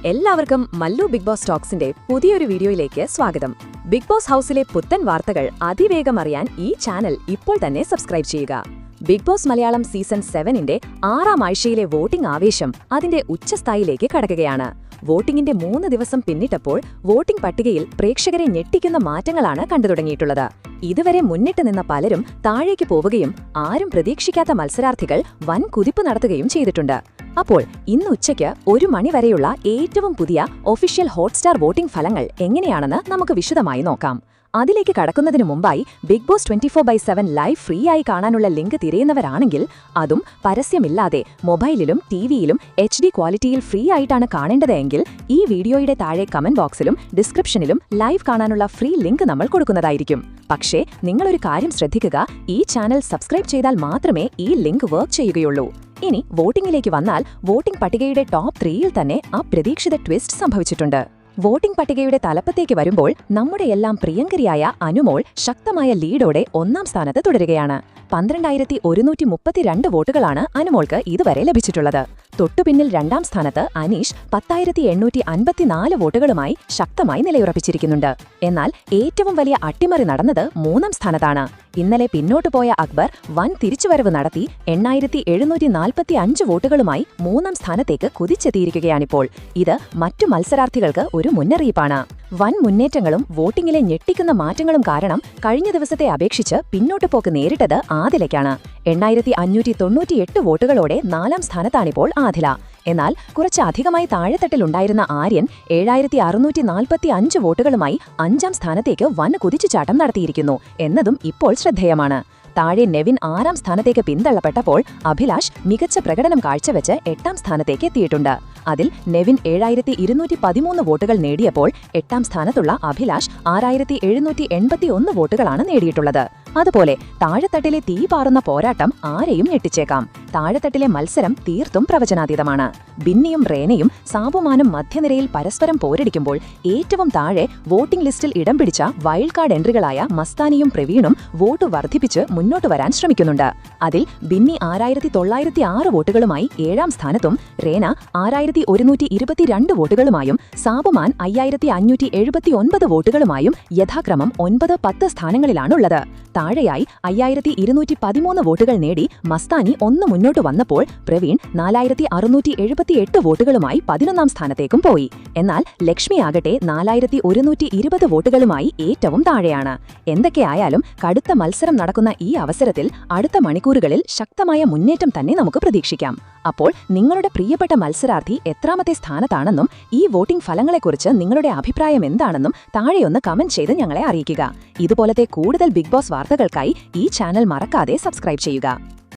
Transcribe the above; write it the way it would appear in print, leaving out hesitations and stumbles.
എല്ലാവർക്കും Mallu big boss ടോക്സിന്റെ പുതിയൊരു വീഡിയോയിലേക്ക് സ്വാഗതം. ബിഗ് ബോസ് ഹൗസിലെ പുത്തൻ വാർത്തകൾ അതിവേഗം അറിയാൻ ഈ ചാനൽ ഇപ്പോൾ തന്നെ സബ്സ്ക്രൈബ് ചെയ്യുക. ബിഗ് ബോസ് മലയാളം സീസൺ 7ന്റെ 6ാം ആഴ്ചയിലെ വോട്ടിംഗ് ആവേശം അതിന്റെ ഉച്ചസ്ഥായിലേക്ക് കടക്കുകയാണ്. വോട്ടിംഗിന്റെ 3 ദിവസം പിന്നിട്ടപ്പോൾ വോട്ടിംഗ് പട്ടികയിൽ പ്രേക്ഷകരെ ഞെട്ടിക്കുന്ന മാറ്റങ്ങളാണ് കണ്ടുതുടങ്ങിയിട്ടുള്ളത്. ഇതുവരെ മുന്നിട്ട് നിന്ന പലരും താഴേക്ക് പോവുകയും ആരും പ്രതീക്ഷിക്കാത്ത മത്സരാർത്ഥികൾ വൻ കുതിപ്പ് നടത്തുകയും ചെയ്തിട്ടുണ്ട്. അപ്പോൾ ഇന്ന് ഉച്ചയ്ക്ക് 1 മണി വരെയുള്ള ഏറ്റവും പുതിയ ഒഫീഷ്യൽ ഹോട്ട്സ്റ്റാർ വോട്ടിംഗ് ഫലങ്ങൾ എങ്ങനെയാണെന്ന് നമുക്ക് വിശദമായി നോക്കാം. അതിലേക്ക് കടക്കുന്നതിനു മുമ്പായി ബിഗ് ബോസ് 24/7 ലൈവ് ഫ്രീ ആയി കാണാനുള്ള ലിങ്ക് തിരയുന്നവരാണെങ്കിൽ അതും പരസ്യമില്ലാതെ മൊബൈലിലും ടിവിയിലും HD ക്വാളിറ്റിയിൽ ഫ്രീ ആയിട്ടാണ് കാണേണ്ടതെങ്കിൽ ഈ വീഡിയോയുടെ താഴെ കമന്റ് ബോക്സിലും ഡിസ്ക്രിപ്ഷനിലും ലൈവ് കാണാനുള്ള ഫ്രീ ലിങ്ക് നമ്മൾ കൊടുക്കുന്നതായിരിക്കും. പക്ഷേ നിങ്ങളൊരു കാര്യം ശ്രദ്ധിക്കുക, ഈ ചാനൽ സബ്സ്ക്രൈബ് ചെയ്താൽ മാത്രമേ ഈ ലിങ്ക് വർക്ക് ചെയ്യുകയുള്ളൂ. ഇനി വോട്ടിംഗിലേക്ക് വന്നാൽ വോട്ടിംഗ് പട്ടികയുടെ ടോപ്പ് 3യിൽ തന്നെ അപ്രതീക്ഷിത ട്വിസ്റ്റ് സംഭവിച്ചിട്ടുണ്ട്. വോട്ടിംഗ് പട്ടികയുടെ തലപ്പത്തേക്ക് വരുമ്പോൾ നമ്മുടെയെല്ലാം പ്രിയങ്കരിയായ അനുമോൾ ശക്തമായ ലീഡോടെ 1ാം സ്ഥാനത്ത് തുടരുകയാണ്. 12,132 വോട്ടുകളാണ് അനുമോൾക്ക് ഇതുവരെ ലഭിച്ചിട്ടുള്ളത്. തൊട്ടുപിന്നിൽ 2ാം സ്ഥാനത്ത് അനീഷ് 10,854 വോട്ടുകളുമായി ശക്തമായി നിലയുറപ്പിച്ചിരിക്കുന്നുണ്ട്. എന്നാൽ ഏറ്റവും വലിയ അട്ടിമറി നടന്നത് 3ാം സ്ഥാനത്താണ്. ഇന്നലെ പിന്നോട്ടു പോയ അക്ബർ വൻ തിരിച്ചുവരവ് നടത്തി 8,745 വോട്ടുകളുമായി 3ാം സ്ഥാനത്തേക്ക് കുതിച്ചെത്തിയിരിക്കുകയാണിപ്പോൾ. ഇത് മറ്റു മത്സരാർത്ഥികൾക്ക് ഒരു മുന്നറിയിപ്പാണ്. വൻ മുന്നേറ്റങ്ങളും വോട്ടിംഗിലെ ഞെട്ടിക്കുന്ന മാറ്റങ്ങളും കാരണം കഴിഞ്ഞ ദിവസത്തെ അപേക്ഷിച്ച് പിന്നോട്ടുപോക്ക് നേരിട്ടത് ആദിലയ്ക്കാണ്. 8,598 വോട്ടുകളോടെ 4ാം സ്ഥാനത്താണിപ്പോൾ ആദില. എന്നാൽ കുറച്ച് അധികമായി താഴെത്തട്ടിലുണ്ടായിരുന്ന ആര്യൻ 7,645 വോട്ടുകളുമായി 5ാം സ്ഥാനത്തേക്ക് വൻ കുതിച്ചുചാട്ടം നടത്തിയിരിക്കുന്നു എന്നതും ഇപ്പോൾ ശ്രദ്ധേയമാണ്. താഴെ നെവിൻ 6ാം സ്ഥാനത്തേക്ക് പിന്തള്ളപ്പെട്ടപ്പോൾ അഭിലാഷ് മികച്ച പ്രകടനം കാഴ്ചവെച്ച് 8ാം സ്ഥാനത്തേക്ക് എത്തിയിട്ടുണ്ട്. അതിൽ നെവിൻ 7,213 വോട്ടുകൾ നേടിയപ്പോൾ 8ാം സ്ഥാനത്തുള്ള അഭിലാഷ് 6,781 വോട്ടുകളാണ് നേടിയിട്ടുള്ളത്. അതുപോലെ താഴെത്തട്ടിലെ തീ പാറുന്ന പോരാട്ടം ആരെയും ഞെട്ടിച്ചേക്കാം. താഴെത്തട്ടിലെ മത്സരം തീർത്തും പ്രവചനാതീതമാണ്. ബിന്നിയും റേനയും സാബുമാനും മധ്യനിരയിൽ പരസ്പരം പോരടിക്കുമ്പോൾ ഏറ്റവും താഴെ വോട്ടിംഗ് ലിസ്റ്റിൽ ഇടം പിടിച്ച വൈൽഡ് കാർഡ് എൻട്രികളായ മസ്താനിയും പ്രവീണും വോട്ട് വർദ്ധിപ്പിച്ച് മുന്നോട്ട് വരാൻ ശ്രമിക്കുന്നുണ്ട്. അതിൽ ബിന്നി 6,906 വോട്ടുകളുമായി 7ാം സ്ഥാനത്തും റേന 6,122 വോട്ടുകളുമായും സാബുമാൻ 5,579 വോട്ടുകളുമായും യഥാക്രമം 9, 10 സ്ഥാനങ്ങളിലാണുള്ളത്. താഴെയായി 5,213 വോട്ടുകൾ നേടി മസ്താനി 1 മുന്നോട്ട് വന്നപ്പോൾ പ്രവീൺ 4,678 വോട്ടുകളുമായി 11ാം സ്ഥാനത്തേക്കും പോയി. എന്നാൽ ലക്ഷ്മിയാകട്ടെ 4,120 വോട്ടുകളുമായി ഏറ്റവും താഴെയാണ്. എന്തൊക്കെയായാലും കടുത്ത മത്സരം നടക്കുന്ന ഈ അവസരത്തിൽ അടുത്ത മണിക്കൂറുകളിൽ ശക്തമായ മുന്നേറ്റം തന്നെ നമുക്ക് പ്രതീക്ഷിക്കാം. അപ്പോൾ നിങ്ങളുടെ പ്രിയപ്പെട്ട മത്സരാർത്ഥി എത്രാമത്തെ സ്ഥാനത്താണെന്നും ഈ വോട്ടിംഗ് ഫലങ്ങളെക്കുറിച്ച് നിങ്ങളുടെ അഭിപ്രായം എന്താണെന്നും താഴെയൊന്ന് കമന്റ് ചെയ്ത് ഞങ്ങളെ അറിയിക്കുക. ഇതുപോലത്തെ കൂടുതൽ ബിഗ് ബോസ് വാർത്തകൾക്കായി ഈ ചാനൽ മറക്കാതെ സബ്സ്ക്രൈബ് ചെയ്യുക.